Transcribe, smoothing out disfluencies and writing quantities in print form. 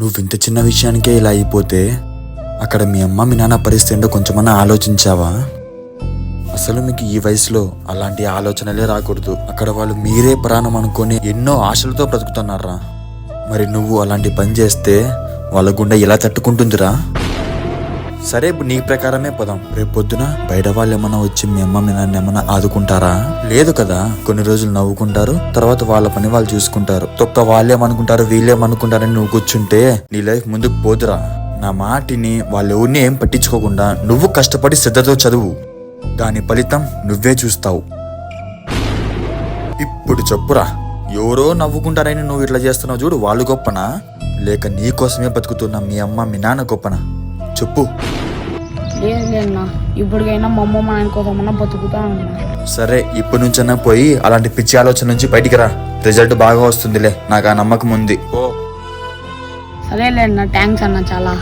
నువ్వు ఇంత చిన్న విషయానికే ఇలా అయిపోతే అక్కడ మీ అమ్మ మీ నాన్న పరిస్థితి ఏంటో కొంచెమన్నా ఆలోచించావా? అసలు మీకు ఈ వయసులో అలాంటి ఆలోచనలే రాకూడదు. అక్కడ వాళ్ళు మీరే ప్రాణం అనుకొని ఎన్నో ఆశలతో బ్రతుకుతున్నారా. మరి నువ్వు అలాంటి పని చేస్తే వాళ్ళ గుండె ఎలా తట్టుకుంటుందిరా? సరే, ఇప్పుడు నీ ప్రకారమే పోదాం. రేపు పొద్దున బయట వాళ్ళు ఏమన్నా వచ్చి మీ అమ్మ మీ నాన్న ఏమన్నా ఆదుకుంటారా? లేదు కదా. కొన్ని రోజులు నవ్వుకుంటారు, తర్వాత వాళ్ళ పని వాళ్ళు చూసుకుంటారు. తప్ప వాళ్ళేమనుకుంటారు వీళ్ళేమనుకుంటారని నువ్వు కూర్చుంటే నీ లైఫ్ ముందుకు పోదురా. నా మాటిని వాళ్ళు ఎవరిని ఏం పట్టించుకోకుండా నువ్వు కష్టపడి శ్రద్ధతో చదువు. దాని ఫలితం నువ్వే చూస్తావు. ఇప్పుడు చెప్పురా, ఎవరో నవ్వుకుంటారని నువ్వు ఇట్లా చేస్తున్నావు చూడు, వాళ్ళు గొప్పనా లేక నీ కోసమే బతుకుతున్నా మీ అమ్మ మీ నాన్న గొప్పనా? చెప్పు. లేదన్నా, ఇప్పటికైనా మా అమ్మ మా నాన్న కోసమన్నా బతుకుతా ఉన్నా. సరే, ఇప్పటి నుంచన్నా పోయి అలాంటి పిచ్చి ఆలోచన నుంచి బయటికి రా. రిజల్ట్ బాగా వస్తుందిలే, నాకు ఆ నమ్మకం ఉంది. సరేలే అన్న, థ్యాంక్స్ అన్న చాలా.